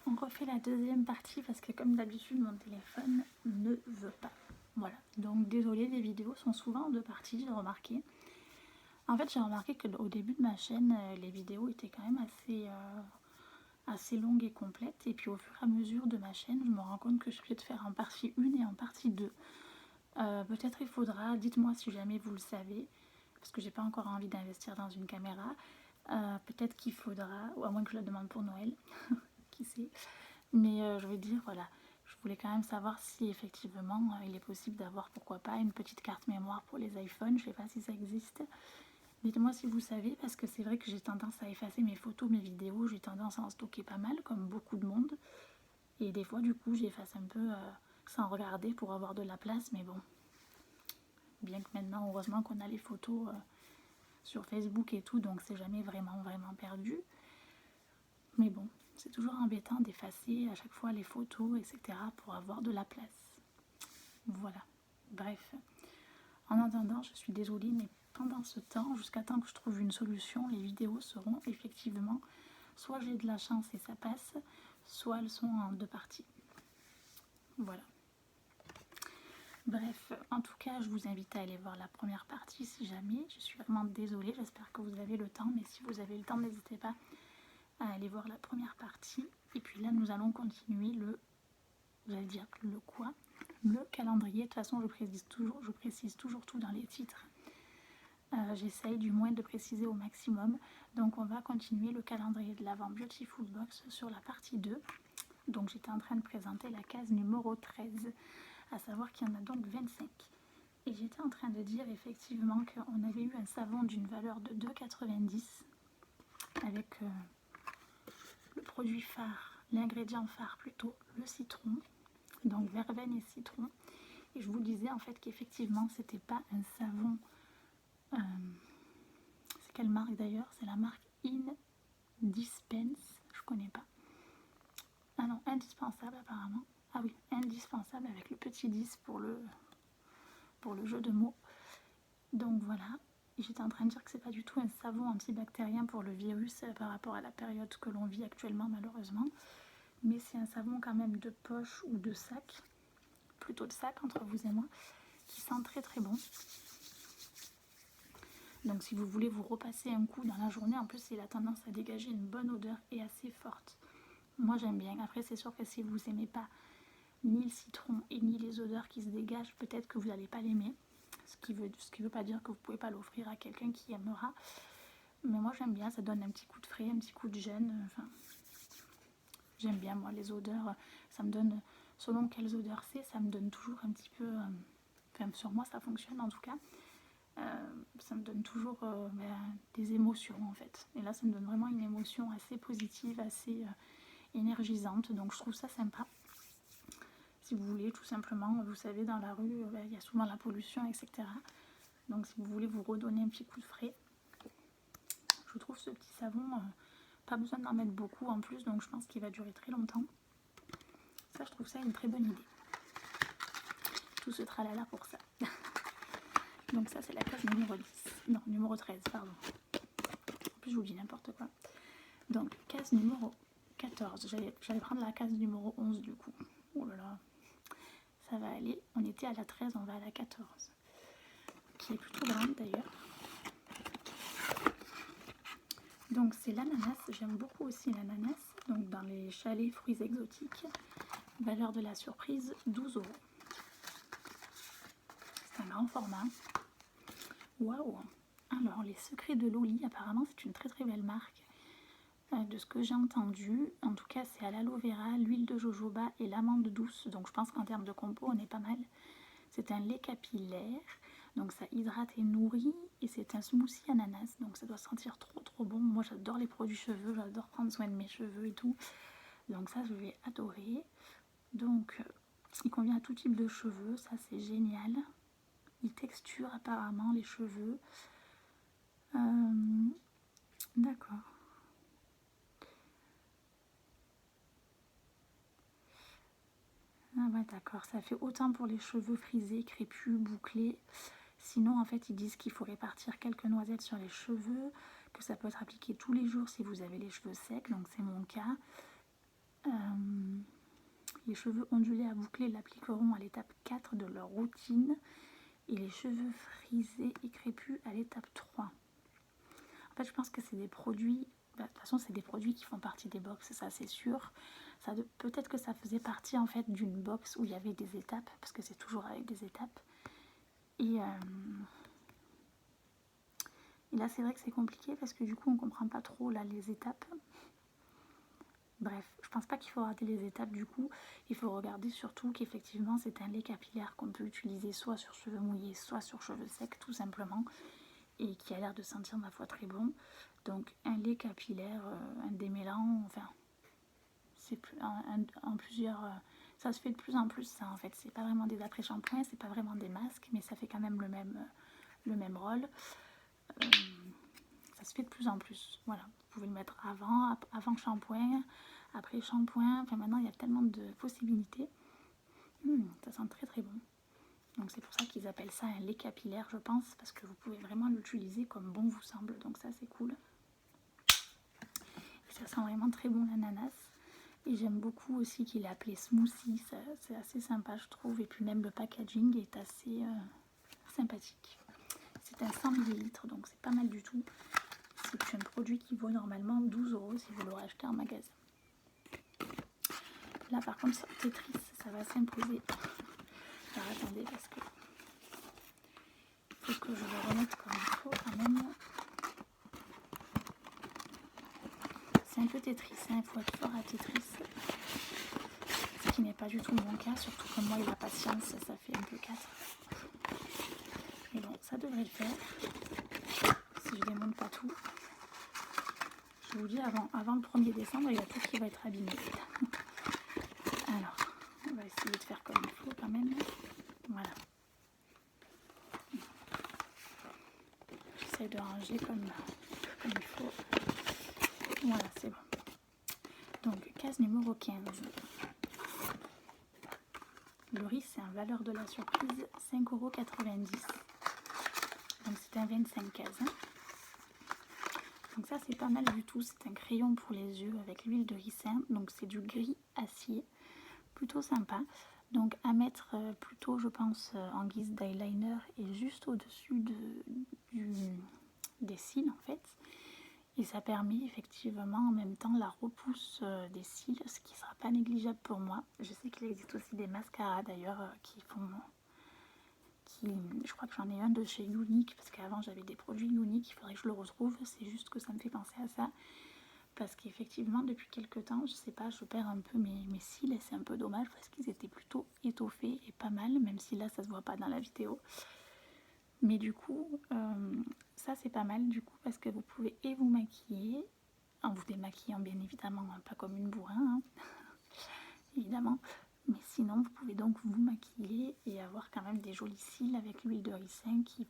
on refait la deuxième partie parce que comme d'habitude mon téléphone ne veut pas. Voilà, donc désolée, les vidéos sont souvent en deux parties, j'ai remarqué. En fait j'ai remarqué qu'au début de ma chaîne, les vidéos étaient quand même assez longues et complètes. Et puis au fur et à mesure de ma chaîne, je me rends compte que je suis de faire en partie 1 et en partie 2. Peut-être il faudra, dites-moi si jamais vous le savez, parce que j'ai pas encore envie d'investir dans une caméra. Peut-être qu'il faudra, ou à moins que je la demande pour Noël, qui sait. Mais je veux dire, voilà, je voulais quand même savoir si effectivement il est possible d'avoir, pourquoi pas, une petite carte mémoire pour les iPhones. Je sais pas si ça existe. Dites-moi si vous savez, parce que c'est vrai que j'ai tendance à effacer mes photos, mes vidéos, j'ai tendance à en stocker pas mal, comme beaucoup de monde. Et des fois, du coup, j'efface un peu sans regarder pour avoir de la place, mais bon. Bien que maintenant, heureusement qu'on a les photos sur Facebook et tout, donc c'est jamais vraiment perdu. Mais bon, c'est toujours embêtant d'effacer à chaque fois les photos, etc. pour avoir de la place. Voilà, bref. En attendant, je suis désolée, mais pendant ce temps, jusqu'à temps que je trouve une solution, les vidéos seront effectivement, soit j'ai de la chance et ça passe, soit elles sont en deux parties. Voilà. Bref, en tout cas, je vous invite à aller voir la première partie si jamais. Je suis vraiment désolée, j'espère que vous avez le temps, mais si vous avez le temps, n'hésitez pas à aller voir la première partie. Et puis là, nous allons continuer le calendrier. De toute façon, je précise toujours tout dans les titres. J'essaye du moins de préciser au maximum. Donc on va continuer le calendrier de l'Avent Beautiful Box sur la partie 2. Donc j'étais en train de présenter la case numéro 13, à savoir qu'il y en a donc 25. Et j'étais en train de dire effectivement qu'on avait eu un savon d'une valeur de 2,90 avec le produit phare, l'ingrédient phare plutôt, le citron, donc verveine et citron. Et je vous disais en fait qu'effectivement c'était pas un savon, c'est quelle marque d'ailleurs? C'est la marque Indispense, je connais pas. Ah non, indispensable apparemment. Ah oui, indispensable avec le petit 10 pour le jeu de mots. Donc voilà, j'étais en train de dire que c'est pas du tout un savon antibactérien pour le virus par rapport à la période que l'on vit actuellement malheureusement. Mais c'est un savon quand même de poche ou de sac, plutôt de sac entre vous et moi, qui sent très très bon. Donc si vous voulez vous repasser un coup dans la journée, en plus il a tendance à dégager une bonne odeur et assez forte. Moi j'aime bien. Après c'est sûr que si vous n'aimez pas ni le citron et ni les odeurs qui se dégagent, peut-être que vous n'allez pas l'aimer. Ce qui veut pas dire que vous ne pouvez pas l'offrir à quelqu'un qui aimera. Mais moi j'aime bien, ça donne un petit coup de frais, un petit coup de jeune. Enfin, j'aime bien moi les odeurs. Ça me donne, selon quelles odeurs c'est, ça me donne toujours un petit peu... Enfin sur moi ça fonctionne en tout cas. Ça me donne toujours des émotions en fait. Et là ça me donne vraiment une émotion assez positive, assez énergisante. Donc je trouve ça sympa. Si vous voulez tout simplement, vous savez dans la rue il y a souvent la pollution, etc. Donc si vous voulez vous redonner un petit coup de frais, je trouve ce petit savon, pas besoin d'en mettre beaucoup en plus, donc je pense qu'il va durer très longtemps. Ça je trouve ça une très bonne idée. Tout ce tralala pour ça. Donc ça c'est la case numéro 10. Non, numéro 13, pardon. En plus je vous dis n'importe quoi. Donc case numéro 14. J'allais prendre la case numéro 11 du coup. Oh là là. Ça va aller. On était à la 13, on va à la 14. Qui est plutôt grande d'ailleurs. Donc c'est l'ananas. J'aime beaucoup aussi l'ananas. Donc dans les chalets fruits exotiques. Valeur de la surprise 12 €. C'est un grand format. Waouh! Alors les secrets de Loli, apparemment c'est une très très belle marque. De ce que j'ai entendu, en tout cas c'est à l'aloe vera, l'huile de jojoba et l'amande douce. Donc je pense qu'en termes de compo on est pas mal. C'est un lait capillaire, donc ça hydrate et nourrit. Et c'est un smoothie ananas, donc ça doit sentir trop trop bon. Moi j'adore les produits cheveux, j'adore prendre soin de mes cheveux et tout. Donc ça je vais adorer. Donc il convient à tout type de cheveux, ça c'est génial. Il texture apparemment les cheveux. D'accord. Ah ouais d'accord, ça fait autant pour les cheveux frisés, crépus, bouclés. Sinon en fait ils disent qu'il faut répartir quelques noisettes sur les cheveux, que ça peut être appliqué tous les jours si vous avez les cheveux secs, donc c'est mon cas. cheveux ondulés à boucler l'appliqueront à l'étape 4 de leur routine et les cheveux frisés et crépus à l'étape 3. En fait, je pense que c'est des produits, de toute façon, c'est des produits qui font partie des box, ça c'est sûr. Peut-être que ça faisait partie en fait d'une box où il y avait des étapes, parce que c'est toujours avec des étapes. Et là, c'est vrai que c'est compliqué parce que du coup, on comprend pas trop là les étapes. Bref, je pense pas qu'il faut rater les étapes du coup. Il faut regarder surtout qu'effectivement, c'est un lait capillaire qu'on peut utiliser soit sur cheveux mouillés, soit sur cheveux secs, tout simplement. Et qui a l'air de sentir, ma foi, très bon. Donc, un lait capillaire, un démêlant, enfin, c'est en plusieurs... ça se fait de plus en plus, ça, en fait. C'est pas vraiment des après-shampoings, c'est pas vraiment des masques, mais ça fait quand même le même rôle. Ça se fait de plus en plus. Voilà, vous pouvez le mettre avant shampoing, après shampoing. Enfin, maintenant, il y a tellement de possibilités. Ça sent très très bon. Donc c'est pour ça qu'ils appellent ça un lait capillaire, je pense, parce que vous pouvez vraiment l'utiliser comme bon vous semble. Donc ça, c'est cool. Et ça sent vraiment très bon l'ananas. Et j'aime beaucoup aussi qu'il est appelé smoothie. C'est assez sympa, je trouve. Et puis même le packaging est assez sympathique. C'est un 100 ml, donc c'est pas mal du tout. C'est un produit qui vaut normalement 12 € si vous le rachetez en magasin. Là par contre, Tetris, ça va s'imposer. Alors attendez, parce que faut que je le remette comme il faut quand même. C'est un peu Tetris, il faut être fort à Tetris. Ce qui n'est pas du tout mon cas, surtout comme moi et la patience, ça fait un peu 4. Mais bon, ça devrait le faire. Si je démonte pas tout. Je vous dis, avant le 1er décembre, il y a tout qui va être abîmé. Alors, on va essayer de faire comme il faut quand même. Voilà. J'essaie de ranger comme il faut. Voilà, c'est bon. Donc, case numéro 15. Le riz, c'est un valeur de la surprise 5,90 €. Donc, c'est un 25 cases. Donc ça, c'est pas mal du tout. C'est un crayon pour les yeux avec l'huile de ricin. Donc, c'est du gris acier. Plutôt sympa. Donc, à mettre plutôt, je pense, en guise d'eyeliner et juste au-dessus des cils, en fait. Et ça permet effectivement en même temps la repousse des cils, ce qui ne sera pas négligeable pour moi. Je sais qu'il existe aussi des mascaras d'ailleurs je crois que j'en ai un de chez Unique, parce qu'avant j'avais des produits Unique, il faudrait que je le retrouve. C'est juste que ça me fait penser à ça. Parce qu'effectivement, depuis quelques temps, je sais pas, je perds un peu mes cils et c'est un peu dommage parce qu'ils étaient plutôt étoffés et pas mal, même si là ça se voit pas dans la vidéo. Mais du coup, ça c'est pas mal du coup parce que vous pouvez et vous maquiller, en vous démaquillant bien évidemment, hein, pas comme une bourrin, hein, évidemment. Mais sinon, vous pouvez donc vous maquiller et avoir quand même des jolis cils avec l'huile de ricin qui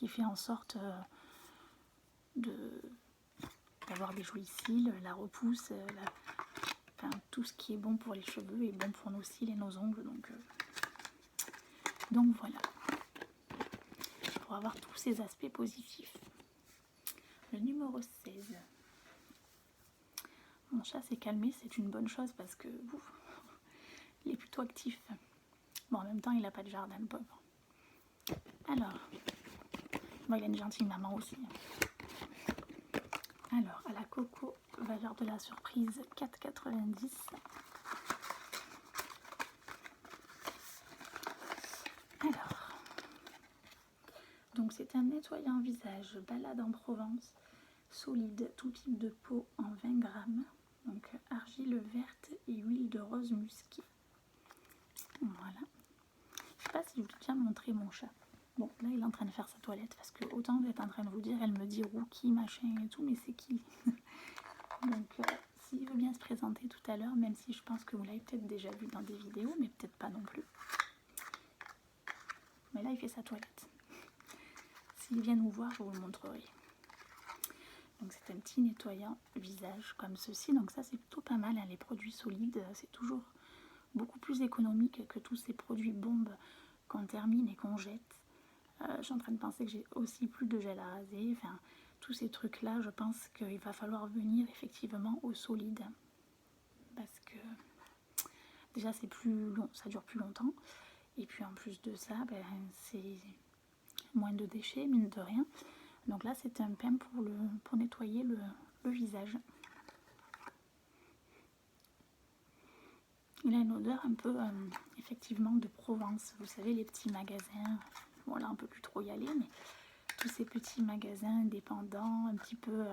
fait en sorte d'avoir des jolis cils, la repousse, enfin, tout ce qui est bon pour les cheveux est bon pour nos cils et nos ongles. Donc voilà, pour avoir tous ces aspects positifs. Le numéro 16. Mon chat s'est calmé, c'est une bonne chose parce que il est plutôt actif. Bon, en même temps, il n'a pas de jardin, le pauvre. Alors, bon, il a une gentille maman aussi. Alors, à la coco, valeur de la surprise 4,90 €. Alors, donc c'est un nettoyant visage balade en Provence, solide, tout type de peau en 20 grammes. Donc argile verte et huile de rose musquée. Voilà. Je sais pas si je vous ai déjà montré mon chat. Bon, là il est en train de faire sa toilette parce que autant d'être en train de vous dire, elle me dit Rookie, machin et tout, mais c'est qui? Donc s'il veut bien se présenter tout à l'heure, même si je pense que vous l'avez peut-être déjà vu dans des vidéos, mais peut-être pas non plus. Mais là il fait sa toilette. S'il vient nous voir, je vous le montrerai. Donc c'est un petit nettoyant visage comme ceci. Donc ça c'est plutôt pas mal, hein. Les produits solides, c'est toujours beaucoup plus économique que tous ces produits bombes qu'on termine et qu'on jette. Je suis en train de penser que j'ai aussi plus de gel à raser. Enfin, tous ces trucs là, je pense qu'il va falloir venir effectivement au solide. Parce que déjà c'est plus long, ça dure plus longtemps. Et puis en plus de ça, c'est moins de déchets, mine de rien. Donc là, c'est un pain pour nettoyer le visage. Il a une odeur un peu, effectivement, de Provence. Vous savez, les petits magasins. Bon, là, on ne peut plus trop y aller, mais tous ces petits magasins indépendants, un petit peu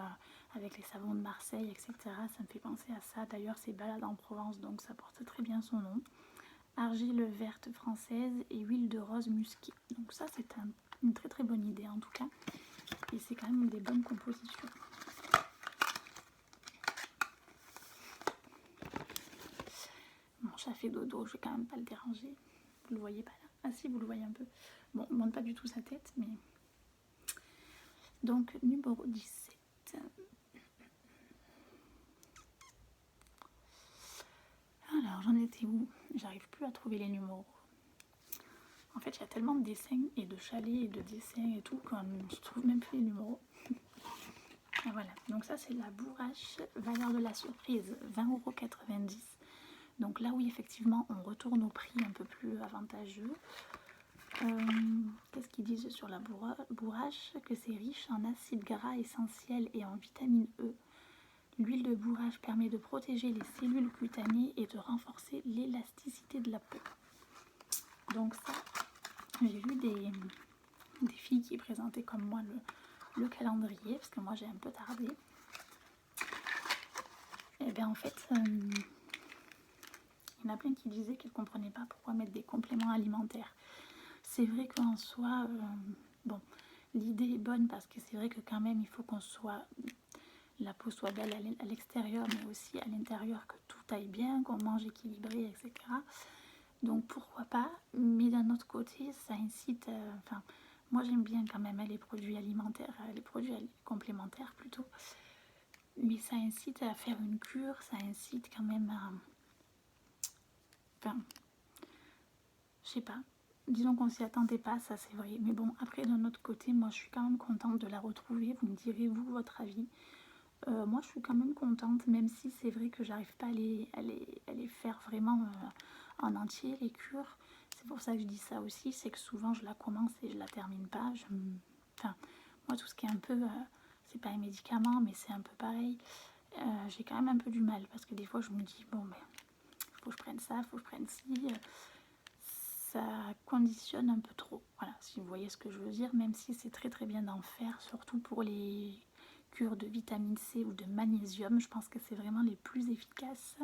avec les savons de Marseille, etc. Ça me fait penser à ça. D'ailleurs, c'est Balade en Provence, donc ça porte très bien son nom. Argile verte française et huile de rose musquée. Donc ça, c'est une très très bonne idée en tout cas. Et c'est quand même des bonnes compositions. Mon chat fait dodo, je vais quand même pas le déranger. Vous le voyez pas là? Ah si, vous le voyez un peu. Bon, on ne montre pas du tout sa tête, mais... Donc, numéro 17. Alors, j'en étais où? J'arrive plus à trouver les numéros. En fait, il y a tellement de dessins et de chalets et de dessins et tout qu'on ne trouve même plus les numéros. Et voilà, donc ça c'est la bourrache, valeur de la surprise, 20,90 €. Donc là oui, effectivement, on retourne au prix un peu plus avantageux. Qu'est-ce qu'ils disent sur la bourrache? Que c'est riche en acides gras essentiels et en vitamine E. L'huile de bourrache permet de protéger les cellules cutanées et de renforcer l'élasticité de la peau. Donc ça, j'ai vu des filles qui présentaient comme moi le calendrier, parce que moi j'ai un peu tardé. Et bien en fait, il y en a plein qui disaient qu'ils ne comprenaient pas pourquoi mettre des compléments alimentaires. C'est vrai qu'en soi, bon, l'idée est bonne parce que c'est vrai que quand même il faut la peau soit belle à l'extérieur, mais aussi à l'intérieur, que tout aille bien, qu'on mange équilibré, etc. Donc pourquoi pas, mais d'un autre côté, ça incite, enfin, moi j'aime bien quand même les produits alimentaires, les produits complémentaires plutôt, mais ça incite à faire une cure, ça incite quand même à, enfin, je sais pas, disons qu'on s'y attendait pas, ça c'est vrai, mais bon, après d'un autre côté, moi je suis quand même contente de la retrouver, vous me direz vous votre avis. Moi je suis quand même contente, même si c'est vrai que j'arrive pas à les faire vraiment en entier, les cures. C'est pour ça que je dis ça aussi, c'est que souvent je la commence et je la termine pas. Enfin, moi tout ce qui est un peu, c'est pas un médicament, mais c'est un peu pareil. J'ai quand même un peu du mal parce que des fois je me dis, bon mais faut que je prenne ça, faut que je prenne ci. Ça conditionne un peu trop. Voilà, si vous voyez ce que je veux dire, même si c'est très très bien d'en faire, surtout pour les cures de vitamine C ou de magnésium, je pense que c'est vraiment les plus efficaces.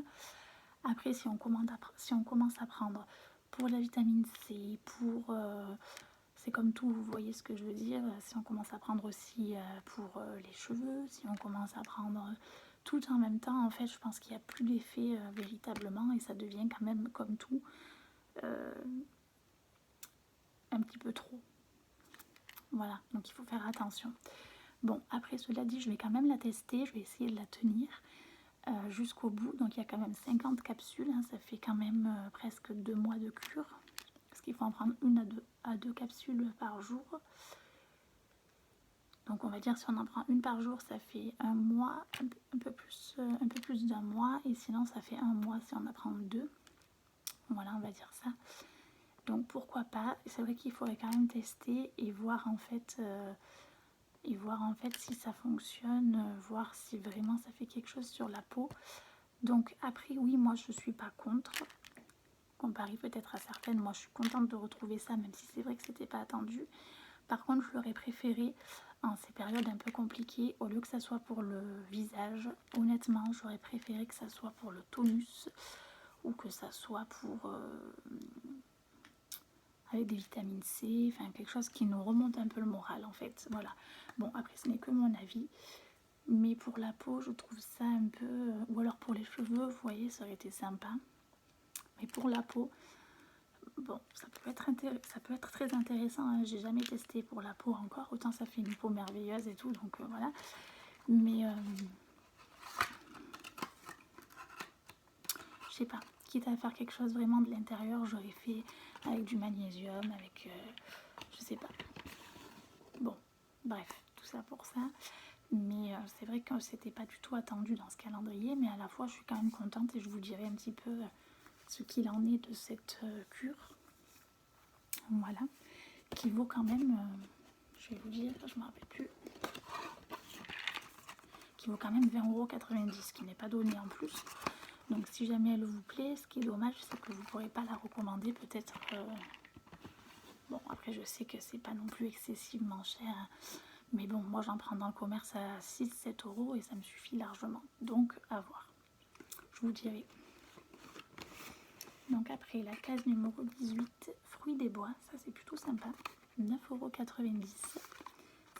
Après, si on commence à prendre pour la vitamine C, c'est comme tout, vous voyez ce que je veux dire, si on commence à prendre aussi pour les cheveux, si on commence à prendre tout en même temps, en fait, je pense qu'il n'y a plus d'effet véritablement et ça devient quand même comme tout un petit peu trop. Voilà, donc il faut faire attention. Bon, après cela dit, je vais quand même la tester, je vais essayer de la tenir jusqu'au bout. Donc il y a quand même 50 capsules, hein, ça fait quand même presque 2 mois de cure. Parce qu'il faut en prendre une à deux capsules par jour. Donc on va dire si on en prend une par jour, ça fait un mois, un peu plus d'un mois. Et sinon ça fait un mois si on en prend deux. Voilà, on va dire ça. Donc pourquoi pas. C'est vrai qu'il faudrait quand même tester et voir en fait... si ça fonctionne, voir si vraiment ça fait quelque chose sur la peau. Donc après oui, moi je suis pas contre, comparé peut-être à certaines, moi je suis contente de retrouver ça, même si c'est vrai que c'était pas attendu. Par contre je l'aurais préféré en ces périodes un peu compliquées, au lieu que ça soit pour le visage, honnêtement j'aurais préféré que ça soit pour le tonus ou que ça soit pour avec des vitamines C, enfin quelque chose qui nous remonte un peu le moral en fait. Voilà. Bon, après ce n'est que mon avis, mais pour la peau je trouve ça un peu, ou alors pour les cheveux, vous voyez, ça aurait été sympa. Mais pour la peau, bon, ça peut être très intéressant, hein. J'ai jamais testé pour la peau encore, autant ça fait une peau merveilleuse et tout, donc voilà. Mais je sais pas, quitte à faire quelque chose vraiment de l'intérieur, j'aurais fait avec du magnésium, avec je sais pas. Bon, bref, tout ça pour ça. Mais c'est vrai que c'était pas du tout attendu dans ce calendrier, mais à la fois je suis quand même contente et je vous dirai un petit peu ce qu'il en est de cette cure. Voilà, qui vaut quand même, je vais vous dire, je ne me rappelle plus, qui vaut quand même 20,90 €, qui n'est pas donné en plus. Donc si jamais elle vous plaît, ce qui est dommage, c'est que vous ne pourrez pas la recommander peut-être. Bon, après je sais que c'est pas non plus excessivement cher, mais bon, moi j'en prends dans le commerce à 6-7 € et ça me suffit largement. Donc à voir, je vous dirai. Donc après la case numéro 18, fruits des bois, ça c'est plutôt sympa, 9,90 €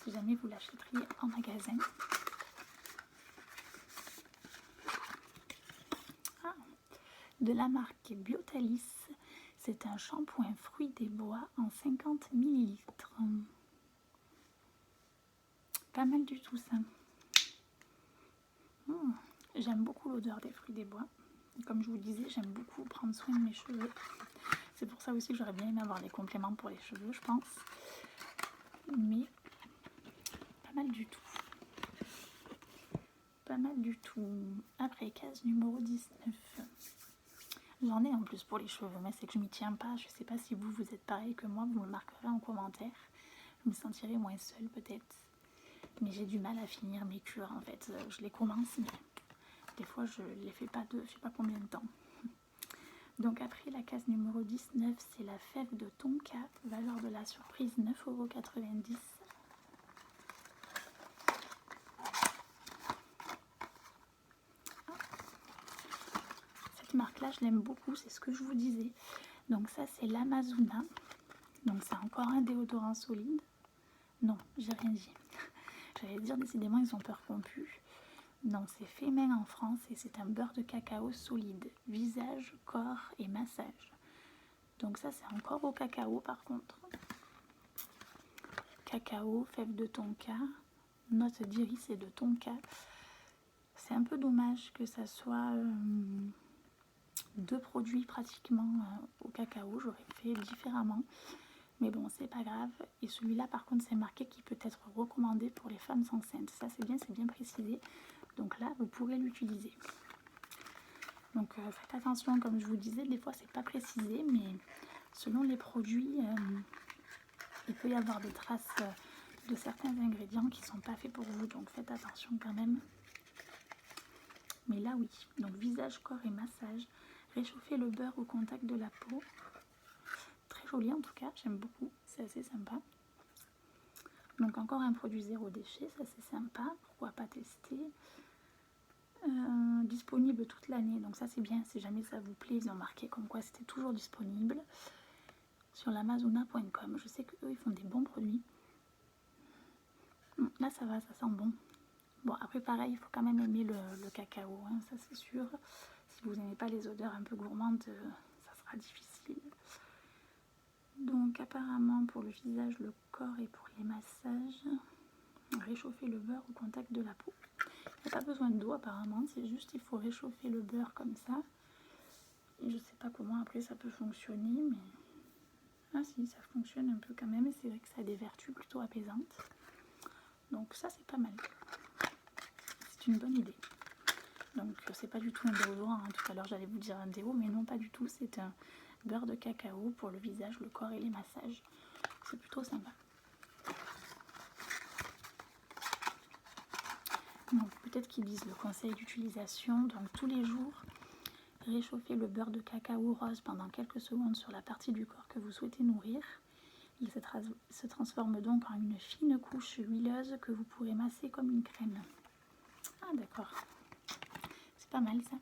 si jamais vous l'achèteriez en magasin. De la marque Biotalis, c'est un shampoing fruits des bois en 50 ml. Pas mal du tout ça. J'aime beaucoup l'odeur des fruits des bois. Comme je vous disais, j'aime beaucoup prendre soin de mes cheveux. C'est pour ça aussi que j'aurais bien aimé avoir des compléments pour les cheveux, je pense. Mais pas mal du tout. Pas mal du tout. Après, case numéro 19. J'en ai en plus pour les cheveux, mais c'est que je m'y tiens pas. Je sais pas si vous êtes pareil que moi, vous me le marquerez en commentaire. Je me sentirai moins seule peut-être. Mais j'ai du mal à finir mes cures en fait. Je les commence, mais des fois je les fais pas je sais pas combien de temps. Donc après la case numéro 19, c'est la fève de tonka, valeur de la surprise 9,90 €. Cette marque là je l'aime beaucoup, c'est ce que je vous disais. Donc ça c'est l'Amazona. Donc c'est encore un déodorant solide. Non, j'ai rien dit. J'allais dire décidément ils ont peur rompu. Donc c'est fait main en France et c'est un beurre de cacao solide, visage, corps et massage. Donc ça c'est encore au cacao par contre. Cacao, fève de tonka, notes d'iris et de tonka. C'est un peu dommage que ça soit deux produits pratiquement au cacao. J'aurais fait différemment. Mais bon, c'est pas grave. Et celui-là par contre c'est marqué qu'il peut être recommandé pour les femmes enceintes. Ça c'est bien précisé. Donc là, vous pourrez l'utiliser. Donc faites attention, comme je vous disais, des fois c'est pas précisé, mais selon les produits, il peut y avoir des traces de certains ingrédients qui sont pas faits pour vous. Donc faites attention quand même. Mais là oui, donc visage, corps et massage. Réchauffer le beurre au contact de la peau. Très joli en tout cas, j'aime beaucoup, c'est assez sympa. Donc encore un produit zéro déchet, ça c'est sympa, pourquoi pas tester. Disponible toute l'année, donc ça c'est bien, si jamais ça vous plaît, ils ont marqué comme quoi c'était toujours disponible sur l'amazona.com. Je sais qu'eux ils font des bons produits. Là ça va, ça sent bon. Bon après pareil, il faut quand même aimer le cacao, hein, ça c'est sûr. Si vous n'aimez pas les odeurs un peu gourmandes, ça sera difficile. Donc apparemment pour le visage, le corps et pour les massages, réchauffer le beurre au contact de la peau. Il n'y a pas besoin d'eau apparemment, c'est juste il faut réchauffer le beurre comme ça. Et je sais pas comment après ça peut fonctionner, mais... Ah si, ça fonctionne un peu quand même, et c'est vrai que ça a des vertus plutôt apaisantes. Donc ça c'est pas mal. C'est une bonne idée. Donc c'est pas du tout un déodorant, hein. Tout à l'heure j'allais vous dire un déo, mais non pas du tout, c'est un beurre de cacao pour le visage, le corps et les massages. C'est plutôt sympa. Donc peut-être qu'ils disent le conseil d'utilisation, donc tous les jours, réchauffer le beurre de cacao rose pendant quelques secondes sur la partie du corps que vous souhaitez nourrir. Il se transforme donc en une fine couche huileuse que vous pourrez masser comme une crème. Ah d'accord, c'est pas mal ça.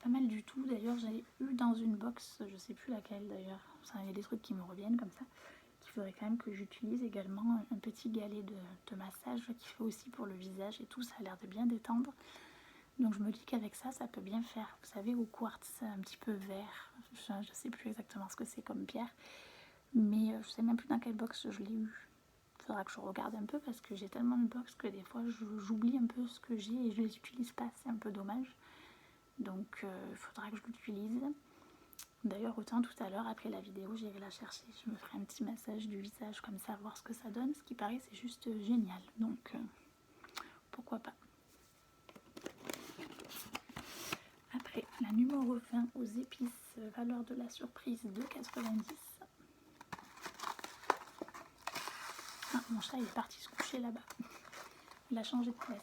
Pas mal du tout, d'ailleurs j'avais eu dans une box, je sais plus laquelle d'ailleurs, il y a des trucs qui me reviennent comme ça. Il faudrait quand même que j'utilise également un petit galet de massage qui fait aussi pour le visage et tout, ça a l'air de bien détendre. Donc je me dis qu'avec ça, ça peut bien faire. Vous savez, au quartz un petit peu vert, je ne sais plus exactement ce que c'est comme pierre, mais je sais même plus dans quelle box je l'ai eu. Il faudra que je regarde un peu parce que j'ai tellement de box que des fois j'oublie un peu ce que j'ai et je les utilise pas, c'est un peu dommage. Donc il faudra que je l'utilise. D'ailleurs, autant tout à l'heure, après la vidéo, j'irai la chercher. Je me ferai un petit massage du visage comme ça, voir ce que ça donne. Ce qui paraît, c'est juste génial. Donc, pourquoi pas. Après, la la numéro 20 aux épices, valeur de la surprise 2,90. Ah, mon chat il est parti se coucher là-bas. Il a changé de place.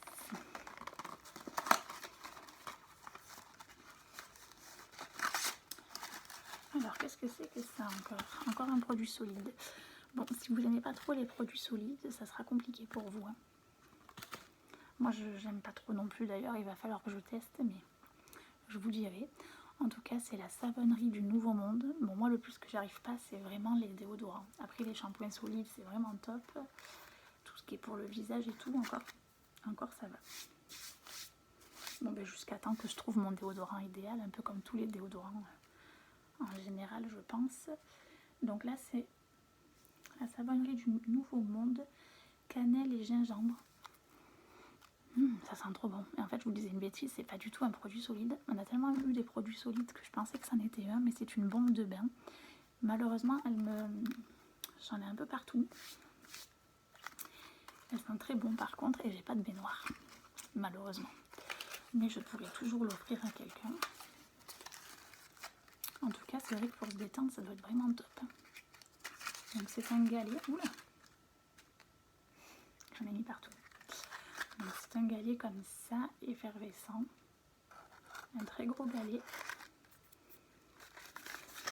Alors qu'est-ce que c'est que ça encore? Encore un produit solide. Bon, si vous n'aimez pas trop les produits solides, ça sera compliqué pour vous. Hein. Moi, je n'aime pas trop non plus d'ailleurs, il va falloir que je teste, mais je vous dirai. En tout cas, c'est la savonnerie du Nouveau Monde. Bon, moi, le plus que j'arrive pas, c'est vraiment les déodorants. Après, les shampoings solides, c'est vraiment top. Tout ce qui est pour le visage et tout, encore ça va. Bon, ben, jusqu'à temps que je trouve mon déodorant idéal, un peu comme tous les déodorants en général, je pense. Donc là, c'est la savonnerie du Nouveau Monde, cannelle et gingembre. Ça sent trop bon. Et en fait, je vous disais une bêtise, c'est pas du tout un produit solide. On a tellement eu des produits solides que je pensais que c'en était un, mais c'est une bombe de bain. Malheureusement, j'en ai un peu partout. Elles sont très bonnes par contre, et j'ai pas de baignoire, malheureusement. Mais je pourrais toujours l'offrir à quelqu'un. En tout cas, c'est vrai que pour se détendre, ça doit être vraiment top. Donc c'est un galet. Oula, j'en ai mis partout. Donc c'est un galet comme ça, effervescent. Un très gros galet.